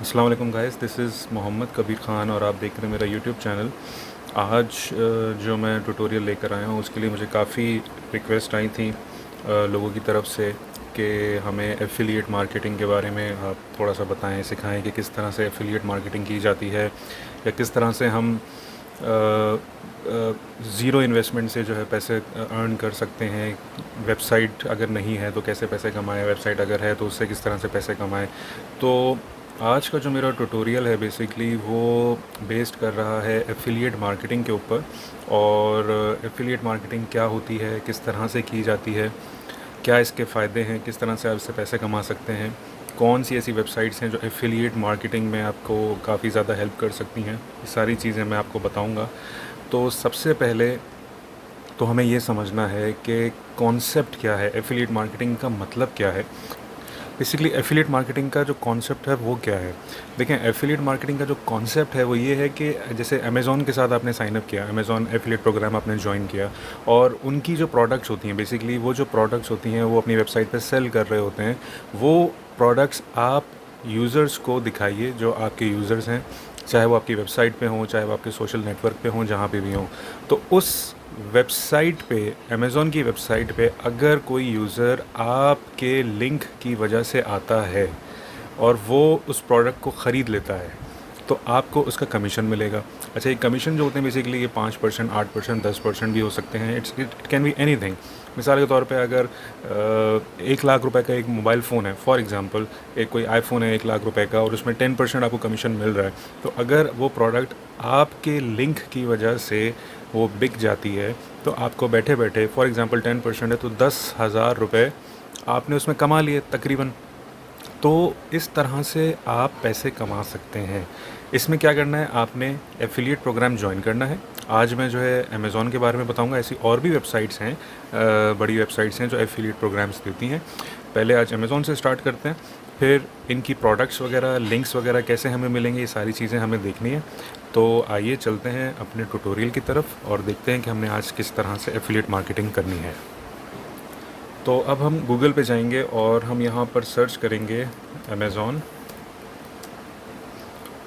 अस्सलाम वालेकुम guys, this is Mohammad Kabir Khan और आप देख रहे हैं मेरा यूट्यूब चैनल। आज जो मैं ट्यूटोरियल लेकर आया हूँ उसके लिए मुझे काफ़ी रिक्वेस्ट आई थी लोगों की तरफ से कि हमें एफ़िलिएट मार्केटिंग के बारे में आप थोड़ा सा बताएं, सिखाएं कि किस तरह से एफ़िलिएट मार्केटिंग की जाती है या किस तरह से हम ज़ीरो इन्वेस्टमेंट से जो है पैसे अर्न कर सकते हैं। वेबसाइट अगर नहीं है तो कैसे पैसे कमाएं, वेबसाइट अगर है तो उससे किस तरह से पैसे कमाएं। तो आज का जो मेरा ट्यूटोरियल है बेसिकली वो बेस्ड कर रहा है एफ़िलिएट मार्केटिंग के ऊपर। और एफ़िलिएट मार्केटिंग क्या होती है, किस तरह से की जाती है, क्या इसके फ़ायदे हैं, किस तरह से आप इससे पैसे कमा सकते हैं, कौन सी ऐसी वेबसाइट्स हैं जो एफ़िलिएट मार्केटिंग में आपको काफ़ी ज़्यादा हेल्प कर सकती हैं, ये सारी चीज़ें मैं आपको बताऊंगा। तो सबसे पहले तो हमें ये समझना है कि कॉन्सेप्ट क्या है, एफ़िलिएट मार्केटिंग का मतलब क्या है। बेसिकली एफ़िलिएट मार्केटिंग का जो कॉन्सेप्ट है वो क्या है। देखें, एफ़िलिएट मार्केटिंग का जो कॉन्सेप्ट है वो ये है कि जैसे अमेज़ॉन के साथ आपने साइन अप किया, अमेज़ॉन एफ़िलिएट प्रोग्राम आपने ज्वाइन किया और उनकी जो प्रोडक्ट्स होती हैं, बेसिकली वो जो प्रोडक्ट्स होती हैं वो अपनी वेबसाइट पे सेल कर रहे होते हैं। वो प्रोडक्ट्स आप यूज़र्स को दिखाइए जो आपके यूज़र्स हैं, चाहे वो आपकी वेबसाइट पे हों, चाहे वो आपके सोशल नेटवर्क पे हों, जहाँ पे भी हों। तो उस वेबसाइट पे, अमेज़ॉन की वेबसाइट पे अगर कोई यूज़र आपके लिंक की वजह से आता है और वो उस प्रोडक्ट को ख़रीद लेता है तो आपको उसका कमीशन मिलेगा। अच्छा, ये कमीशन जो होते हैं बेसिकली ये 5%, 8%, 10% भी हो सकते हैं। It can be anything. मिसाल के तौर पे अगर 1 लाख रुपए का एक मोबाइल फ़ोन है, फॉर एग्ज़ाम्पल एक कोई आईफ़ोन है 1 लाख रुपए का और उसमें 10% आपको कमीशन मिल रहा है, तो अगर वो प्रोडक्ट आपके लिंक की वजह से वो बिक जाती है तो आपको बैठे बैठे, फॉर एग्ज़ाम्पल 10% है तो 10,000 रुपये आपने उसमें कमा लिए तकरीबन। तो इस तरह से आप पैसे कमा सकते हैं। इसमें क्या करना है, आपने एफ़िलिएट प्रोग्राम ज्वाइन करना है। आज मैं जो है अमेज़ॉन के बारे में बताऊंगा, ऐसी और भी वेबसाइट्स हैं, बड़ी वेबसाइट्स हैं जो एफ़िलिएट प्रोग्राम्स देती हैं। पहले आज अमेज़ॉन से स्टार्ट करते हैं, फिर इनकी प्रोडक्ट्स वगैरह, लिंक्स वगैरह कैसे हमें मिलेंगे, ये सारी चीज़ें हमें देखनी है। तो आइए चलते हैं अपने ट्यूटोरियल की तरफ और देखते हैं कि हमने आज किस तरह से एफ़िलिएट मार्केटिंग करनी है। तो अब हम गूगल पे जाएंगे और हम यहाँ पर सर्च करेंगे अमेज़ॉन,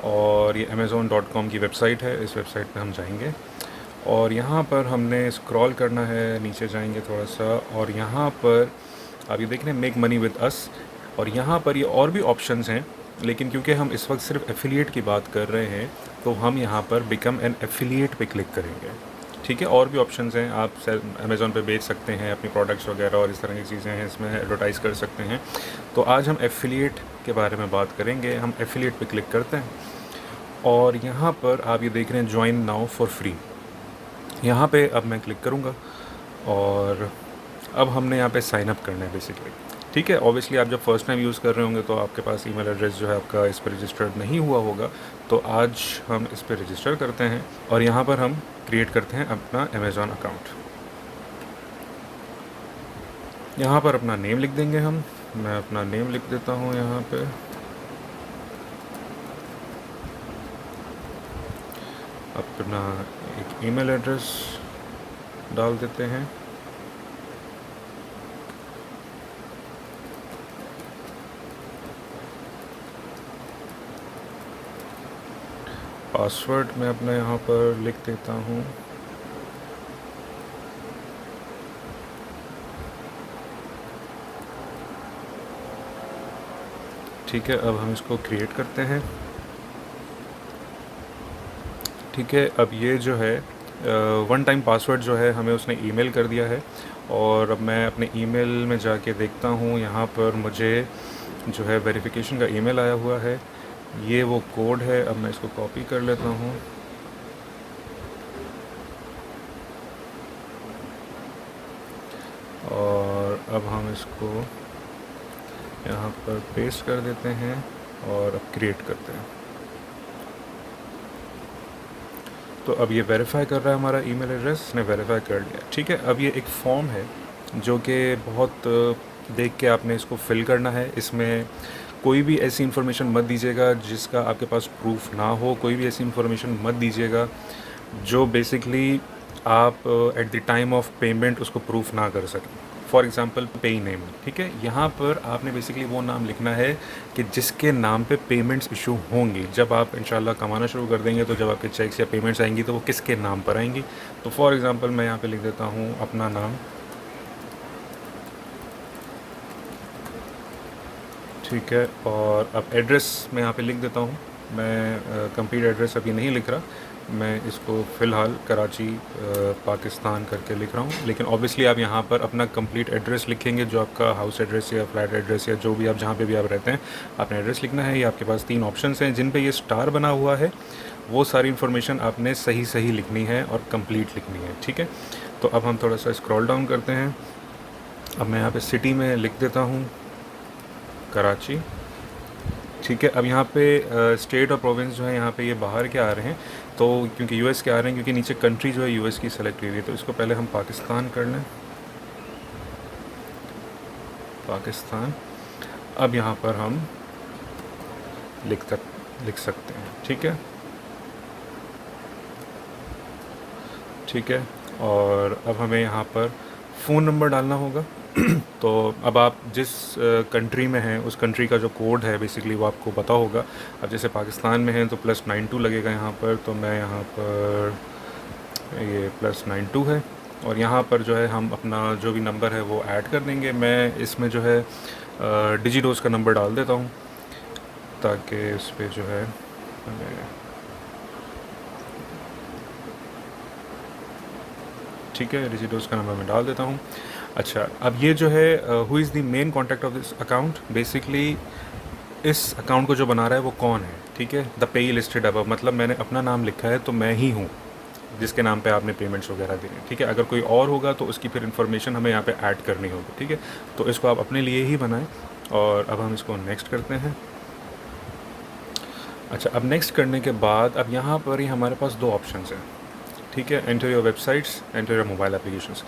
और ये amazon.com की वेबसाइट है। इस वेबसाइट पे हम जाएंगे और यहाँ पर हमने स्क्रॉल करना है, नीचे जाएंगे थोड़ा सा और यहाँ पर आप ये देख रहे हैं मेक मनी विद अस, और यहाँ पर ये और भी ऑप्शंस हैं, लेकिन क्योंकि हम इस वक्त सिर्फ एफ़िलिएट की बात कर रहे हैं तो हम यहाँ पर बिकम एन एफ़िलिएट पे क्लिक करेंगे। ठीक है, और भी ऑप्शंस हैं, आप अमेज़ॉन पे बेच सकते हैं अपनी प्रोडक्ट्स वगैरह और इस तरह की चीज़ें हैं, इसमें एडवर्टाइज़ कर सकते हैं। तो आज हम एफ़िलिएट के बारे में बात करेंगे। हम एफ़िलिएट पे क्लिक करते हैं और यहाँ पर आप ये देख रहे हैं ज्वाइन नाउ फॉर फ्री, यहाँ पे अब मैं क्लिक करूँगा और अब हमने यहाँ पे साइन अप करना है बेसिकली। ठीक है, ऑब्वियसली आप जब फर्स्ट टाइम यूज़ कर रहे होंगे तो आपके पास ईमेल एड्रेस जो है आपका इस पर रजिस्टर्ड नहीं हुआ होगा, तो आज हम इस पर रजिस्टर करते हैं और यहाँ पर हम क्रिएट करते हैं अपना अमेज़ॉन अकाउंट। यहाँ पर अपना नेम लिख देंगे हम, मैं अपना नेम लिख देता हूँ यहाँ पे। अपना एक ईमेल एड्रेस डाल देते हैं। पासवर्ड मैं अपना यहाँ पर लिख देता हूँ। ठीक है, अब हम इसको क्रिएट करते हैं। ठीक है, अब ये जो है वन टाइम पासवर्ड जो है हमें उसने ईमेल कर दिया है और अब मैं अपने ईमेल में जाके देखता हूँ, यहाँ पर मुझे जो है वेरिफिकेशन का ईमेल आया हुआ है। ये वो कोड है, अब मैं इसको कॉपी कर लेता हूँ और अब हम इसको यहाँ पर पेस्ट कर देते हैं और अब क्रिएट करते हैं। तो अब ये वेरीफाई कर रहा है, हमारा ईमेल एड्रेस ने वेरीफाई कर लिया। ठीक है, अब ये एक फॉर्म है जो कि बहुत देख के आपने इसको फिल करना है। इसमें कोई भी ऐसी इन्फॉर्मेशन मत दीजिएगा जिसका आपके पास प्रूफ ना हो, कोई भी ऐसी इन्फॉर्मेशन मत दीजिएगा जो बेसिकली आप at the time of payment उसको प्रूफ ना कर सकें। फॉर एग्ज़ाम्पल पेई नेम, ठीक है। यहाँ पर आपने बेसिकली वो नाम लिखना है कि जिसके नाम पे पेमेंट्स इशू होंगी। जब आप इंशाल्लाह कमाना शुरू कर देंगे तो जब आपके चेक्स या पेमेंट्स आएंगी तो वो किसके नाम पर आएंगी। तो फॉर एग्ज़ाम्पल मैं यहाँ पे लिख देता हूँ अपना नाम, ठीक है। और अब एड्रेस मैं यहाँ पे लिख देता हूँ। मैं कंप्लीट एड्रेस अभी नहीं लिख रहा, मैं इसको फ़िलहाल कराची पाकिस्तान करके लिख रहा हूँ। लेकिन ऑब्वियसली आप यहाँ पर अपना कंप्लीट एड्रेस लिखेंगे, जो आपका हाउस एड्रेस या फ्लैट एड्रेस या जो भी आप जहाँ पे भी आप रहते हैं, आपने एड्रेस लिखना है। ये आपके पास 3 ऑप्शंस हैं जिन पे ये स्टार बना हुआ है, वो सारी इन्फॉर्मेशन आपने सही सही लिखनी है और कंप्लीट लिखनी है, ठीक है। तो अब हम थोड़ा सा स्क्रॉल डाउन करते हैं। अब मैं यहाँ पे सिटी में लिख देता हूँ कराची, ठीक है। अब यहाँ पे स्टेट और प्रोविंस जो है यहाँ पे ये बाहर के आ रहे हैं, तो क्योंकि यूएस के आ रहे हैं, क्योंकि नीचे कंट्री जो है यूएस की सेलेक्ट हुई है। तो इसको पहले हम पाकिस्तान कर लें, पाकिस्तान। अब यहाँ पर हम लिख सकते हैं, ठीक है, ठीक है। और अब हमें यहाँ पर फ़ोन नंबर डालना होगा। तो अब आप जिस कंट्री में हैं उस कंट्री का जो कोड है बेसिकली वो आपको पता होगा। अब जैसे पाकिस्तान में हैं तो +92 लगेगा यहाँ पर, तो मैं यहाँ पर ये +92 है। और यहाँ पर जो है हम अपना जो भी नंबर है वो ऐड कर देंगे। मैं इसमें जो है डिजिडोस का नंबर डाल देता हूँ ताकि उस पर जो है हमें, ठीक है, डिजिडोस का नंबर मैं डाल देता हूँ। अच्छा, अब ये जो है who is the main contact of this account, basically इस अकाउंट को जो बना रहा है वो कौन है, ठीक है। द पेई लिस्टेड अबव, मतलब मैंने अपना नाम लिखा है तो मैं ही हूँ जिसके नाम पे आपने पेमेंट्स वगैरह दी हैं, ठीक है। अगर कोई और होगा तो उसकी फिर इन्फॉर्मेशन हमें यहाँ पे ऐड करनी होगी, ठीक है। तो इसको आप अपने लिए ही बनाएं। और अब हम इसको नेक्स्ट करते हैं। अच्छा, अब नेक्स्ट करने के बाद अब यहाँ पर ही हमारे पास 2 ऑप्शंस हैं, ठीक है। Enter your websites, enter your mobile applications.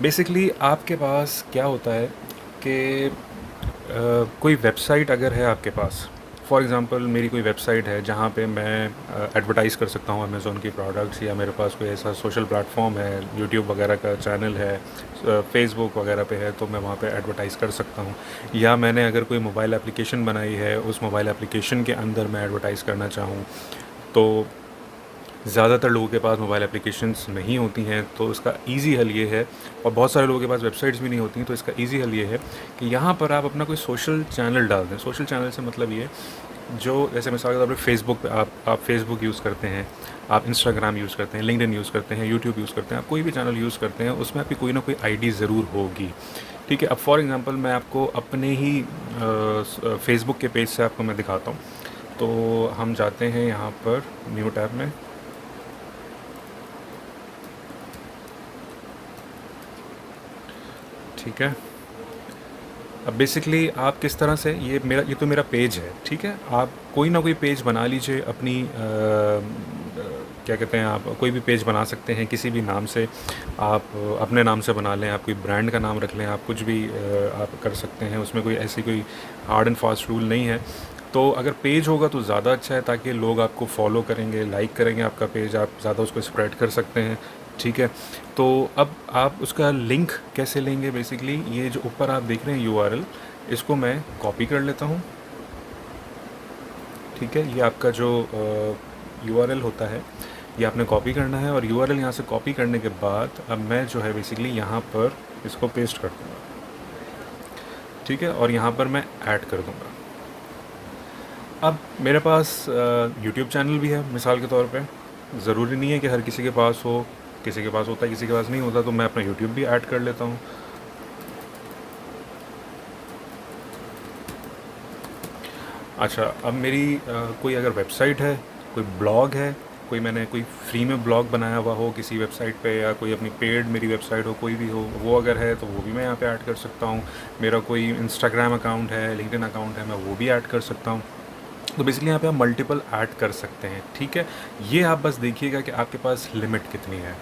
Basically आपके पास क्या होता है कि कोई वेबसाइट अगर है आपके पास, फॉर एग्ज़ाम्पल मेरी कोई वेबसाइट है जहाँ पे मैं एडवर्टाइज़ कर सकता हूँ अमेज़ॉन की प्रोडक्ट्स, या मेरे पास कोई ऐसा सोशल प्लेटफॉर्म है, यूट्यूब वगैरह का चैनल है, फेसबुक वगैरह पे है, तो मैं वहाँ पे एडवर्टाइज़ कर सकता हूँ। या मैंने अगर कोई मोबाइल एप्लीकेशन बनाई है, उस मोबाइल एप्लीकेशन के अंदर मैं एडवर्टाइज़ करना चाहूँ, तो ज़्यादातर लोगों के पास मोबाइल एप्लीकेशंस नहीं होती हैं, तो इसका ईज़ी हल ये है, और बहुत सारे लोगों के पास वेबसाइट्स भी नहीं होती हैं, तो इसका ईज़ी हल ये है कि यहाँ पर आप अपना कोई सोशल चैनल डाल दें। सोशल चैनल से मतलब ये, जो जैसे मिसाल के तौर पर फेसबुक पे आप फेसबुक यूज़ करते हैं, आप इंस्टाग्राम यूज़ करते हैं, लिंक्डइन यूज़ करते हैं, यूट्यूब यूज़ करते हैं, आप कोई भी चैनल यूज़ करते हैं, उसमें आपकी कोई ना कोई आईडी ज़रूर होगी, ठीक है। अब फॉर एग्ज़ाम्पल मैं आपको अपने ही फेसबुक के पेज से आपको मैं दिखाता हूँ। तो हम जाते हैं यहाँ पर न्यू टैब में, ठीक है। अब बेसिकली आप किस तरह से, ये तो मेरा पेज है, ठीक है। आप कोई ना कोई पेज बना लीजिए अपनी क्या कहते हैं, आप कोई भी पेज बना सकते हैं किसी भी नाम से। आप अपने नाम से बना लें, आप कोई ब्रांड का नाम रख लें, आप कुछ भी आप कर सकते हैं। उसमें कोई ऐसी कोई हार्ड एंड फास्ट रूल नहीं है। तो अगर पेज होगा तो ज़्यादा अच्छा है, ताकि लोग आपको फॉलो करेंगे, लाइक करेंगे आपका पेज, आप ज़्यादा उसको स्प्रेड कर सकते हैं, ठीक है। तो अब आप उसका लिंक कैसे लेंगे, बेसिकली ये जो ऊपर आप देख रहे हैं यूआरएल, इसको मैं कॉपी कर लेता हूँ, ठीक है। ये आपका जो यूआरएल होता है ये आपने कॉपी करना है, और यूआरएल यहाँ से कॉपी करने के बाद अब मैं जो है बेसिकली यहाँ पर इसको पेस्ट कर दूँगा, ठीक है। और यहाँ पर मैं ऐड कर दूँगा। अब मेरे पास यूट्यूब चैनल भी है, मिसाल के तौर पे ज़रूरी नहीं है कि हर किसी के पास हो, किसी के पास होता है, किसी के पास नहीं होता, तो मैं अपना यूट्यूब भी ऐड कर लेता हूँ। अच्छा, अब मेरी कोई अगर वेबसाइट है, कोई ब्लॉग है, कोई मैंने कोई फ्री में ब्लॉग बनाया हुआ हो किसी वेबसाइट पे, या कोई अपनी पेड मेरी वेबसाइट हो, कोई भी हो, वो अगर है तो वो भी मैं यहाँ पे ऐड कर सकता हूँ। मेरा कोई इंस्टाग्राम अकाउंट है, लिंक्डइन अकाउंट है, मैं वो भी ऐड कर सकता हूँ। तो बेसिकली यहाँ पे आप मल्टीपल ऐड कर सकते हैं, ठीक है। ये आप बस देखिएगा कि आपके पास लिमिट कितनी है।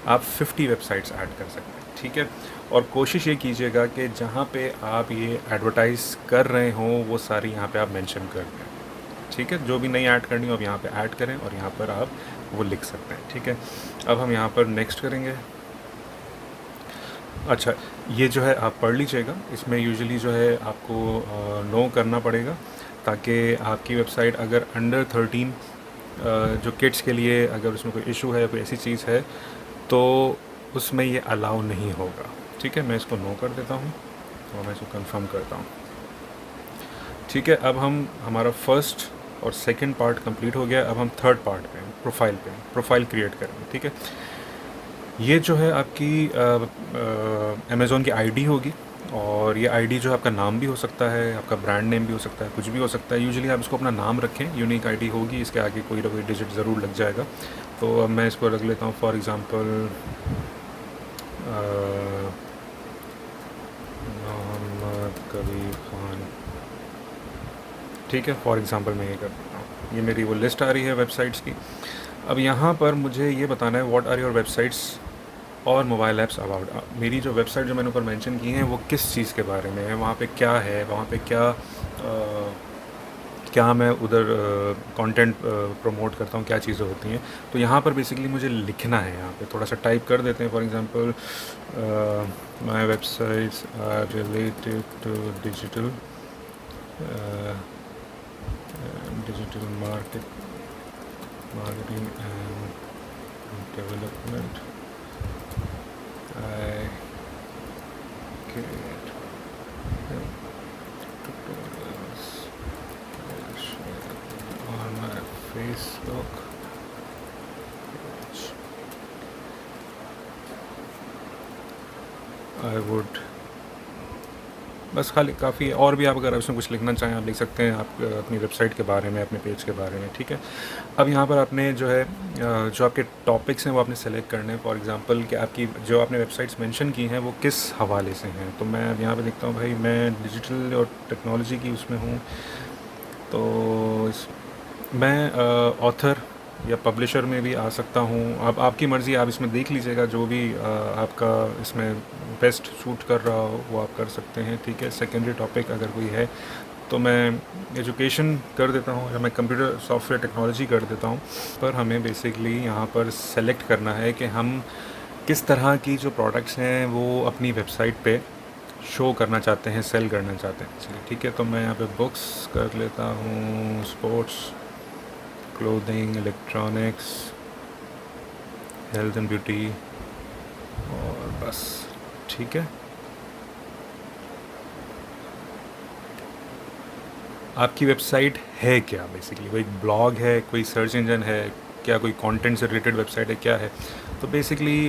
आप 50 वेबसाइट्स ऐड कर सकते हैं, ठीक है। और कोशिश ये कीजिएगा कि जहाँ पे आप ये एडवर्टाइज़ कर रहे हों वो सारी यहाँ पे आप मेंशन कर दें, ठीक है। जो भी नई ऐड करनी हो आप यहाँ पे ऐड करें, और यहाँ पर आप वो लिख सकते हैं, ठीक है। अब हम यहाँ पर नेक्स्ट करेंगे। अच्छा, ये जो है आप पढ़ लीजिएगा। इसमें यूजुअली जो है आपको नो करना पड़ेगा, ताकि आपकी वेबसाइट अगर अंडर 13 जो किड्स के लिए अगर उसमें कोई इशू है, कोई ऐसी चीज़ है, तो उसमें ये अलाउ नहीं होगा। ठीक है, मैं इसको नो कर देता हूँ और मैं इसको कंफर्म करता हूँ। ठीक है, अब हम हमारा फर्स्ट और सेकंड पार्ट कंप्लीट हो गया। अब हम थर्ड पार्ट पे प्रोफाइल क्रिएट करेंगे। ठीक है, ये जो है आपकी अमेज़ॉन की आईडी होगी, और ये आईडी जो है आपका नाम भी हो सकता है, आपका ब्रांड नेम भी हो सकता है, कुछ भी हो सकता है। यूजुअली आप इसको अपना नाम रखें, यूनिक आईडी होगी, इसके आगे कोई ना कोई डिजिट ज़रूर लग जाएगा। तो अब मैं इसको रख लेता हूँ फॉर एग्ज़ाम्पल मोहम्मद कबीर खान। ठीक है, फॉर एग्ज़ाम्पल मैं ये कर देता हूँ। ये मेरी वो लिस्ट आ रही है वेबसाइट्स की। अब यहाँ पर मुझे ये बताना है व्हाट आर योर वेबसाइट्स और मोबाइल ऐप्स अबाउट। मेरी जो वेबसाइट जो मैंने ऊपर मेंशन की हैं वो किस चीज़ के बारे में है, वहाँ पे क्या है, वहाँ पे क्या मैं उधर कंटेंट प्रमोट करता हूँ, क्या चीज़ें होती हैं। तो यहाँ पर बेसिकली मुझे लिखना है, यहाँ पे थोड़ा सा टाइप कर देते हैं। For example my websites are related to digital digital marketing and development. I create tutorials on my Facebook page. I would बस खाली काफ़ी है। और भी आप अगर इसमें कुछ लिखना चाहें आप लिख सकते हैं, आप अपनी वेबसाइट के बारे में, अपने पेज के बारे में। ठीक है, अब यहाँ पर आपने जो है जो आपके टॉपिक्स हैं वो आपने सेलेक्ट करने हैं। फॉर एग्जांपल कि आपकी जो आपने वेबसाइट्स मेंशन की हैं वो किस हवाले से हैं। तो मैं अब यहाँ पे लिखता हूँ भाई मैं डिजिटल और टेक्नोलॉजी की उसमें हूँ, तो मैं ऑथर या पब्लिशर में भी आ सकता हूँ। अब आपकी मर्ज़ी, आप इसमें देख लीजिएगा जो भी आपका इसमें बेस्ट सूट कर रहा हो वो आप कर सकते हैं। ठीक है, सेकेंडरी टॉपिक अगर कोई है तो मैं एजुकेशन कर देता हूँ या मैं कंप्यूटर सॉफ्टवेयर टेक्नोलॉजी कर देता हूँ। पर हमें बेसिकली यहाँ पर सेलेक्ट करना है कि हम किस तरह की जो प्रोडक्ट्स हैं वो अपनी वेबसाइट पे शो करना चाहते हैं, सेल करना चाहते हैं। चलिए ठीक है, तो मैं यहाँ पे बुक्स कर लेता हूँ, sports, clothing, electronics, health and beauty, और बस। ठीक है, आपकी वेबसाइट है क्या, बेसिकली वो एक ब्लॉग है, कोई सर्च इंजन है, क्या कोई कंटेंट से रिलेटेड वेबसाइट है, क्या है। तो बेसिकली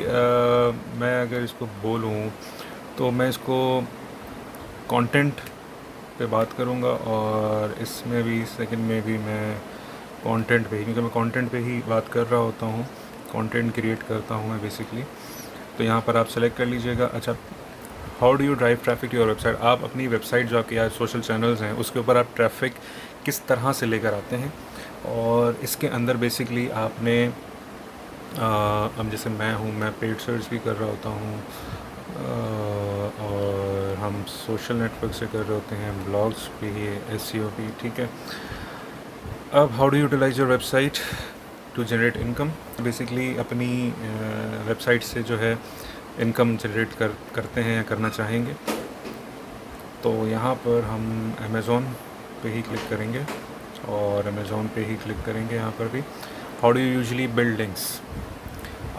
मैं अगर इसको बोलूँ तो मैं इसको कंटेंट पे बात करूँगा, और इसमें भी सेकंड में भी मैं कंटेंट पे ही, क्योंकि मैं कंटेंट पे ही बात कर रहा होता हूँ, कंटेंट क्रिएट करता हूँ मैं बेसिकली। तो यहाँ पर आप सेलेक्ट कर लीजिएगा। अच्छा, how do you drive traffic to your website. आप अपनी वेबसाइट जो आपके या सोशल चैनल्स हैं उसके ऊपर आप ट्रैफिक किस तरह से लेकर आते हैं, और इसके अंदर बेसिकली आपने अब जैसे मैं हूँ, मैं पेड सर्च भी कर रहा होता हूँ, और हम सोशल नेटवर्क से कर रहे होते हैं, ब्लॉग्स भी, एसईओ भी। ठीक है, अब how do utilise your website to generate income. Basically अपनी वेबसाइट से जो है इनकम जनरेट करते हैं या करना चाहेंगे, तो यहाँ पर हम अमेज़ॉन पे ही क्लिक करेंगे, और अमेज़ॉन पे ही क्लिक करेंगे। यहाँ पर भी how do you usually build links.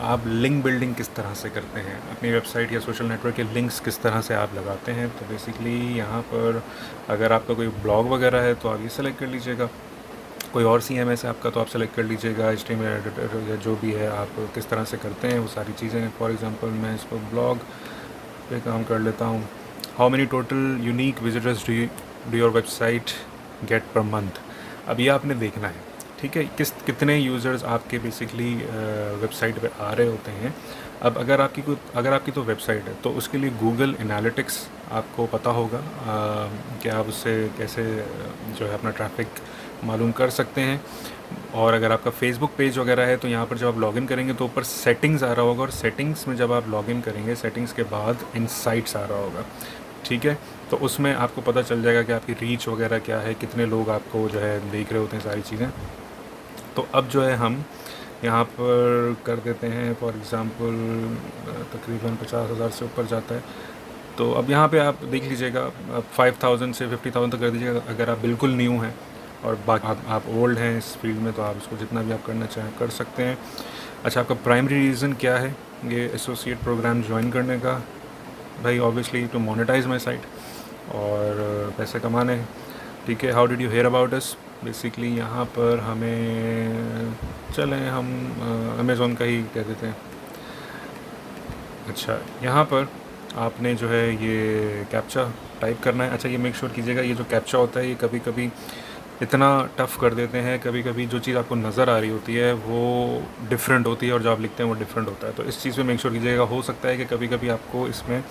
आप लिंक बिल्डिंग किस तरह से करते हैं, अपनी वेबसाइट या सोशल नेटवर्क के लिंक्स किस तरह से आप लगाते हैं। तो बेसिकली यहाँ पर अगर आपका कोई ब्लॉग वगैरह है तो आप ये सेलेक्ट कर लीजिएगा, कोई और CMS है आपका तो आप सेलेक्ट कर लीजिएगा, HTML एडिटर या जो भी है आप किस तरह से करते हैं वो सारी चीज़ें। फॉर एग्जांपल मैं इसको ब्लॉग पे काम कर लेता हूँ। How many total unique visitors do your website get per month. अब ये आपने देखना है, ठीक है, कितने यूज़र्स आपके बेसिकली वेबसाइट पे आ रहे होते हैं। अब अगर आपकी तो वेबसाइट है तो उसके लिए गूगल एनालिटिक्स आपको पता होगा कि आप उससे कैसे जो है अपना ट्रैफिक मालूम कर सकते हैं। और अगर आपका फेसबुक पेज वगैरह है तो यहाँ पर जब आप लॉगिन करेंगे तो ऊपर सेटिंग्स आ रहा होगा, और सेटिंग्स में जब आप लॉगिन करेंगे सेटिंग्स के बाद इनसाइट्स आ रहा होगा। ठीक है, तो उसमें आपको पता चल जाएगा कि आपकी रीच वगैरह क्या है, कितने लोग आपको जो है देख रहे होते हैं, सारी चीज़ें। तो अब जो है हम यहाँ पर कर देते हैं फॉर एग्ज़ाम्पल तकरीबन 50,000 से ऊपर जाता है, तो अब यहाँ पे आप देख लीजिएगा, अब 5000 से 50,000 तक कर दीजिएगा अगर आप बिल्कुल न्यू हैं, और बाकी आप ओल्ड हैं इस फील्ड में तो आप इसको जितना भी आप करना चाहें कर सकते हैं। अच्छा, आपका प्राइमरी रीज़न क्या है ये एसोसिएट प्रोग्राम ज्वाइन करने का? भाई obviously to monetize my site और पैसे कमाने हैं। ठीक है, how did you hear about us? Basically यहाँ पर हमें चलें हम अमेज़ॉन का ही कह देते हैं। अच्छा, यहाँ पर आपने जो है ये कैप्चा टाइप करना है। अच्छा, ये मेक श्योर कीजिएगा ये जो कैप्चा होता है ये कभी कभी इतना टफ़ कर देते हैं, कभी कभी जो चीज़ आपको नज़र आ रही होती है वो डिफरेंट होती है और जो आप लिखते हैं वो डिफरेंट होता है। तो इस चीज़ पे मेक श्योर कीजिएगा। हो सकता है कि कभी कभी आपको इसमें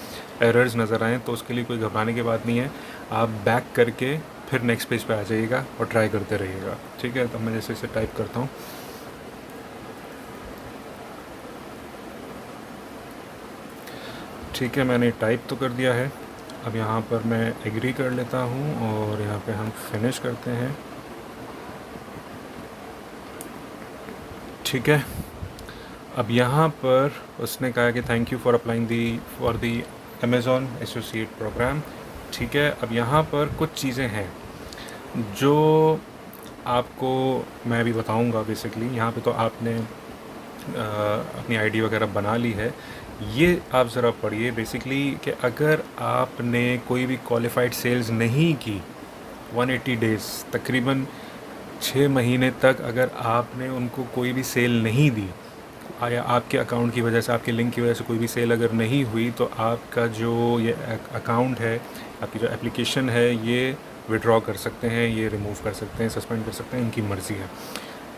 एरर्स नज़र आएँ, तो उसके लिए कोई घबराने की बात नहीं है। आप बैक करके फिर नेक्स्ट पेज पे आ जाइएगा और ट्राई करते रहिएगा। ठीक है, तो मैं जैसे इसे टाइप करता हूँ। ठीक है, मैंने टाइप तो कर दिया है। अब यहाँ पर मैं एग्री कर लेता हूँ और यहाँ पे हम फिनिश करते हैं। ठीक है, अब यहाँ पर उसने कहा कि thank you for applying for the Amazon associate program. ठीक है, अब यहाँ पर कुछ चीज़ें हैं जो आपको मैं अभी बताऊँगा। बेसिकली यहाँ पे तो आपने अपनी आईडी वगैरह बना ली है। ये आप ज़रा पढ़िए बेसिकली कि अगर आपने कोई भी क्वालिफाइड सेल्स नहीं की 180 डेज़, तकरीबन 6 महीने तक अगर आपने उनको कोई भी सेल नहीं दी, या आपके अकाउंट की वजह से, आपके लिंक की वजह से कोई भी सेल अगर नहीं हुई, तो आपका जो ये अकाउंट है, आपकी जो एप्लीकेशन है, ये विड्रॉ कर सकते हैं, ये रिमूव कर सकते हैं, सस्पेंड कर सकते हैं, इनकी मर्ज़ी है।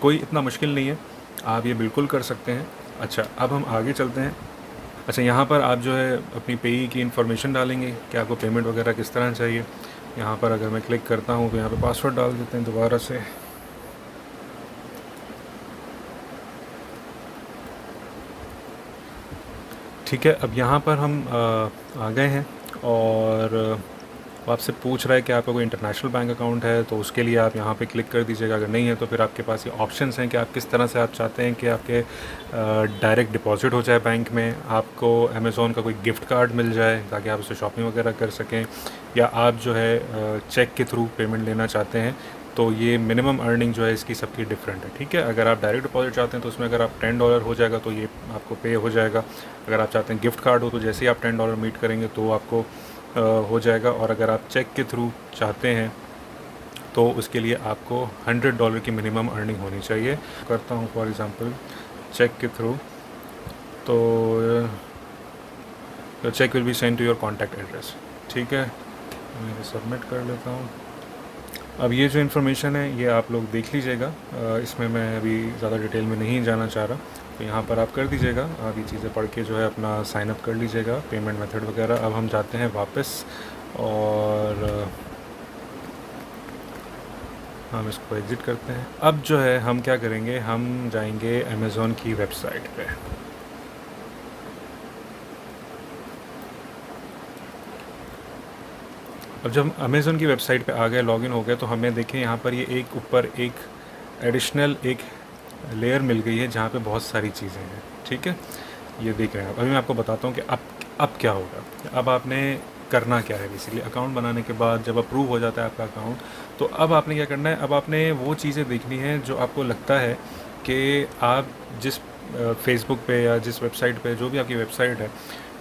कोई इतना मुश्किल नहीं है, आप ये बिल्कुल कर सकते हैं। अच्छा, अब हम आगे चलते हैं। अच्छा, यहाँ पर आप जो है अपनी पेई की इन्फॉर्मेशन डालेंगे कि आपको पेमेंट वगैरह किस तरह चाहिए। यहाँ पर अगर मैं क्लिक करता हूँ तो यहाँ पे पासवर्ड डाल देते हैं दोबारा से। ठीक है, अब यहाँ पर हम आ गए हैं और वो आपसे पूछ रहा है कि आपका कोई इंटरनेशनल बैंक अकाउंट है, तो उसके लिए आप यहाँ पे क्लिक कर दीजिएगा। अगर नहीं है तो फिर आपके पास ये ऑप्शंस हैं कि आप किस तरह से आप चाहते हैं कि आपके डायरेक्ट डिपॉजिट हो जाए बैंक में, आपको अमेज़ॉन का कोई गिफ्ट कार्ड मिल जाए ताकि आप उससे शॉपिंग वगैरह कर सकें, या आप जो है चेक के थ्रू पेमेंट लेना चाहते हैं। तो ये मिनिमम अर्निंग जो है इसकी सबकी डिफरेंट है। ठीक है, अगर आप डायरेक्ट डिपॉजिट चाहते हैं तो उसमें अगर आप $10 हो जाएगा तो ये आपको पे हो जाएगा। अगर आप चाहते हैं गिफ्ट कार्ड हो तो जैसे ही आप $10 मीट करेंगे तो आपको हो जाएगा। और अगर आप चेक के थ्रू चाहते हैं तो उसके लिए आपको $100 की मिनिमम अर्निंग होनी चाहिए। करता हूँ फॉर एग्ज़ाम्पल चेक के थ्रू, तो check will be send to your contact address. ठीक है, मैं इसे सबमिट कर लेता हूँ। अब ये जो इन्फॉर्मेशन है ये आप लोग देख लीजिएगा, इसमें मैं अभी ज़्यादा डिटेल में नहीं जाना चाह रहा, तो यहाँ पर आप कर दीजिएगा। आप ये चीज़ें पढ़ के जो है अपना साइन अप कर लीजिएगा, पेमेंट मेथड वगैरह। अब हम जाते हैं वापस और हम इसको एग्ज़िट करते हैं। अब जो है हम क्या करेंगे, हम जाएंगे अमेज़ॉन की वेबसाइट पे। अब जब हम अमेज़ॉन की वेबसाइट पे आ गए, लॉगिन हो गए, तो हमें देखें यहाँ पर ये एक ऊपर एक एडिशनल एक लेयर मिल गई है जहाँ पे बहुत सारी चीज़ें हैं। ठीक है, ये देख रहे हैं आप। अभी मैं आपको बताता हूँ कि अब क्या होगा। अब आपने करना क्या है। बेसिकली अकाउंट बनाने के बाद जब अप्रूव हो जाता है आपका अकाउंट, तो अब आपने क्या करना है, अब आपने वो चीज़ें देखनी है जो आपको लगता है कि आप जिस फेसबुक पे या जिस वेबसाइट पे, जो भी आपकी वेबसाइट है,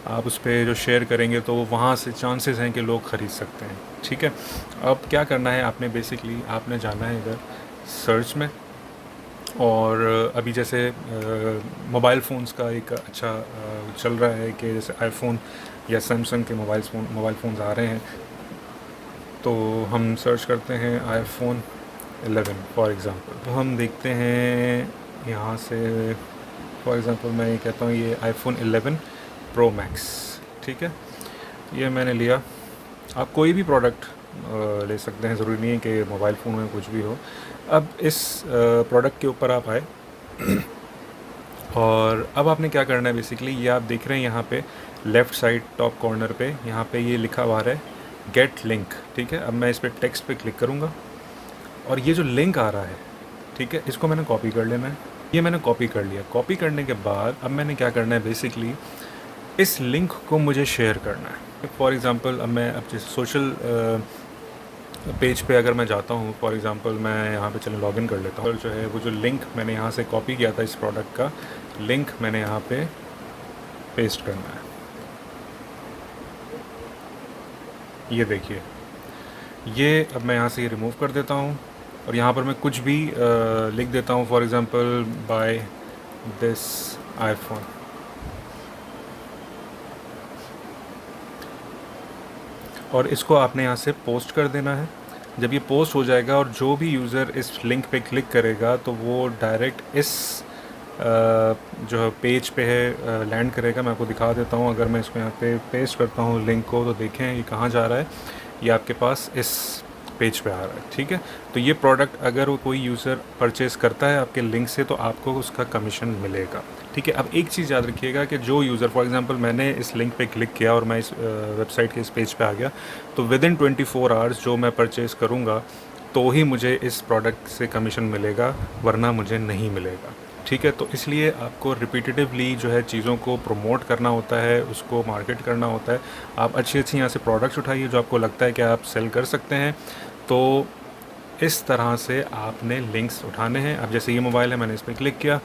आप उस पर जो शेयर करेंगे तो वहाँ से चांसेस हैं कि लोग ख़रीद सकते हैं। ठीक है, अब क्या करना है, आपने बेसिकली आपने जाना है इधर सर्च में, और अभी जैसे मोबाइल फ़ोन्स का एक अच्छा चल रहा है कि जैसे आईफोन या सैमसंग के मोबाइल फ़ोन्स आ रहे हैं, तो हम सर्च करते हैं आईफोन 11 फॉर एग्ज़ाम्पल। तो हम देखते हैं यहाँ से, फॉर एग्ज़ाम्पल मैं ये कहता हूँ ये आईफोन 11 प्रो मैक्स। ठीक है, ये मैंने लिया। आप कोई भी प्रोडक्ट ले सकते हैं, ज़रूरी नहीं है कि मोबाइल फ़ोन में कुछ भी हो। अब इस प्रोडक्ट के ऊपर आप आए और अब आपने क्या करना है, बेसिकली ये आप देख रहे हैं यहाँ पे लेफ़्ट साइड टॉप कॉर्नर पे, यहाँ पे ये लिखा हुआ है गेट लिंक। ठीक है, अब मैं इस पर टेक्स्ट पे क्लिक करूँगा और ये जो लिंक आ रहा है, ठीक है, इसको मैंने कॉपी कर लेना है। ये मैंने कॉपी कर लिया। कॉपी करने के बाद अब मैंने क्या करना है, बेसिकली इस लिंक को मुझे शेयर करना है। फॉर एग्ज़ाम्पल अब मैं अब जैसे सोशल पेज पे अगर मैं जाता हूँ, फॉर एग्ज़ाम्पल मैं यहाँ पे चलें लॉगिन कर लेता हूँ, और जो है वो जो लिंक मैंने यहाँ से कॉपी किया था इस प्रोडक्ट का लिंक मैंने यहाँ पे पेस्ट करना है। ये देखिए, ये अब मैं यहाँ से ये रिमूव कर देता हूँ और यहाँ पर मैं कुछ भी लिख देता हूँ, for example by this iPhone. और इसको आपने यहाँ से पोस्ट कर देना है। जब ये पोस्ट हो जाएगा और जो भी यूज़र इस लिंक पे क्लिक करेगा तो वो डायरेक्ट इस जो पेज पे है लैंड करेगा। मैं आपको दिखा देता हूँ, अगर मैं इसको यहाँ पे पेस्ट करता हूँ लिंक को तो देखें ये कहाँ जा रहा है, ये आपके पास इस पेज पे आ रहा है। ठीक है, तो ये प्रोडक्ट अगर वो कोई यूज़र परचेज़ करता है आपके लिंक से तो आपको उसका कमीशन मिलेगा। ठीक है, अब एक चीज़ याद रखिएगा कि जो यूज़र फॉर एग्जांपल मैंने इस लिंक पे क्लिक किया और मैं इस वेबसाइट के इस पेज पे आ गया, तो विद इन 24 आवर्स जो मैं परचेज़ करूँगा तो ही मुझे इस प्रोडक्ट से कमीशन मिलेगा, वरना मुझे नहीं मिलेगा। ठीक है, तो इसलिए आपको रिपीटेटिवली जो है चीज़ों को प्रमोट करना होता है, उसको मार्केट करना होता है। आप अच्छी यहाँ से प्रोडक्ट्स उठाइए जो आपको लगता है कि आप सेल कर सकते हैं। तो इस तरह से आपने लिंक्स उठाने हैं। अब जैसे ये मोबाइल है, मैंने इस पर क्लिक किया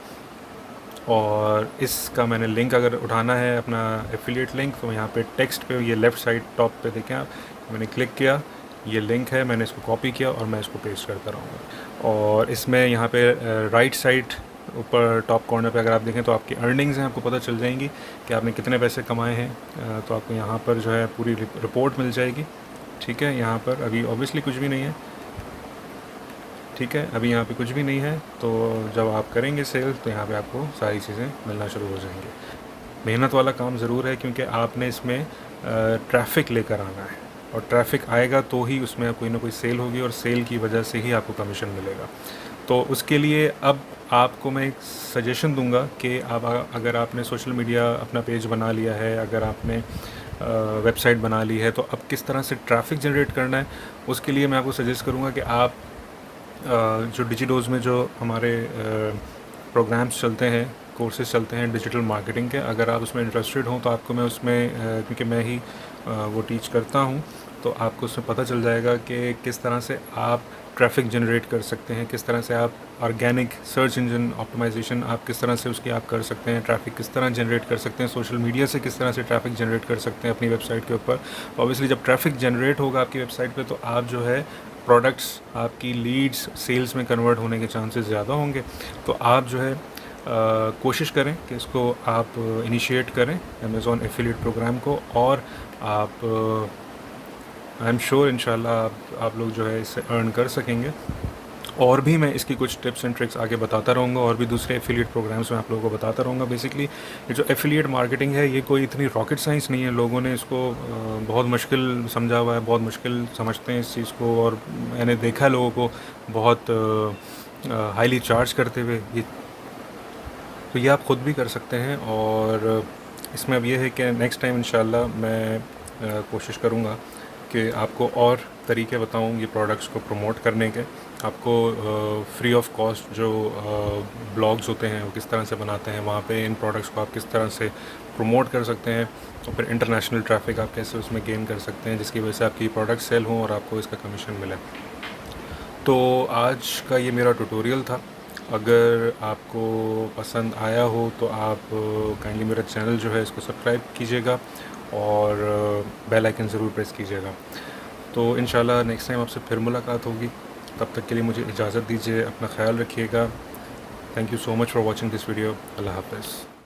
और इसका मैंने लिंक अगर उठाना है अपना एफिलिएट लिंक, तो यहाँ पे टेक्स्ट पे ये लेफ़्ट साइड टॉप पे देखें आप, मैंने क्लिक किया, ये लिंक है, मैंने इसको कॉपी किया और मैं इसको पेस्ट करता रहूँगा। और इसमें यहाँ पे राइट साइड ऊपर टॉप कॉर्नर पे अगर आप देखें तो आपकी अर्निंग्स हैं, आपको पता चल जाएंगी कि आपने कितने पैसे कमाए हैं। तो आपको यहाँ पर जो है पूरी रिपोर्ट मिल जाएगी। ठीक है, यहाँ पर अभी ऑब्वियसली कुछ भी नहीं है। ठीक है, अभी यहाँ पे कुछ भी नहीं है, तो जब आप करेंगे सेल तो यहाँ पे आपको सारी चीज़ें मिलना शुरू हो जाएंगी। मेहनत वाला काम ज़रूर है क्योंकि आपने इसमें ट्रैफिक लेकर आना है और ट्रैफिक आएगा तो ही उसमें कोई ना कोई सेल होगी और सेल की वजह से ही आपको कमीशन मिलेगा। तो उसके लिए अब आपको मैं एक सजेशन दूंगा कि आप अगर आपने सोशल मीडिया अपना पेज बना लिया है, अगर आपने वेबसाइट बना ली है, तो अब किस तरह से ट्रैफिक जनरेट करना है उसके लिए मैं आपको सजेस्ट करूँगा कि आप जो डिजिडोज़ में जो हमारे प्रोग्राम्स चलते हैं, कोर्सेज़ चलते हैं डिजिटल मार्केटिंग के, अगर आप उसमें इंटरेस्टेड हों तो आपको मैं उसमें क्योंकि मैं ही वो टीच करता हूँ, तो आपको उसमें पता चल जाएगा कि किस तरह से आप ट्रैफिक जनरेट कर सकते हैं, किस तरह से आप ऑर्गेनिक सर्च इंजन ऑप्टिमाइजेशन आप किस तरह से उसकी आप कर सकते हैं, ट्रैफिक किस तरह जनरेट कर सकते हैं, सोशल मीडिया से किस तरह से ट्रैफिक जनरेट कर सकते हैं अपनी वेबसाइट के ऊपर। ऑब्वियसली जब ट्रैफिक जनरेट होगा आपकी वेबसाइट पे तो आप जो है प्रोडक्ट्स आपकी लीड्स सेल्स में कन्वर्ट होने के चांसेस ज़्यादा होंगे। तो आप जो है कोशिश करें कि इसको आप इनिशिएट करें अमेज़ॉन एफिलिएट प्रोग्राम को, और आप आई एम श्योर इंशाल्लाह आप लोग जो है इससे अर्न कर सकेंगे। और भी मैं इसकी कुछ टिप्स एंड ट्रिक्स आगे बताता रहूँगा और भी दूसरे एफिलिएट प्रोग्राम्स में आप लोगों को बताता रहूँगा। बेसिकली ये जो एफिलिएट मार्केटिंग है ये कोई इतनी रॉकेट साइंस नहीं है। लोगों ने इसको बहुत मुश्किल समझा हुआ है, बहुत मुश्किल समझते हैं इस चीज़ को, और मैंने देखा है लोगों को बहुत हाईली चार्ज करते हुए ये। तो ये आप ख़ुद भी कर सकते हैं। और इसमें अब ये है कि नेक्स्ट टाइम इंशाल्लाह मैं कोशिश करूँगा कि आपको और तरीके बताऊँ ये प्रोडक्ट्स को प्रमोट करने के। आपको फ्री ऑफ कॉस्ट जो ब्लॉग्स होते हैं वो किस तरह से बनाते हैं, वहाँ पे इन प्रोडक्ट्स को आप किस तरह से प्रमोट कर सकते हैं, और फिर इंटरनेशनल ट्रैफिक आप कैसे उसमें गेन कर सकते हैं जिसकी वजह से आपकी प्रोडक्ट सेल हों और आपको इसका कमीशन मिले। तो आज का ये मेरा ट्यूटोरियल था। अगर आपको पसंद आया हो तो आप काइंडली मेरा चैनल जो है इसको सब्सक्राइब कीजिएगा और बेल आइकन ज़रूर प्रेस कीजिएगा। तो इंशाल्लाह नेक्स्ट टाइम आपसे फिर मुलाकात होगी। तब तक के लिए मुझे इजाज़त दीजिए, अपना ख्याल रखिएगा। Thank you so much for watching this video. Allah हाफ़िज़।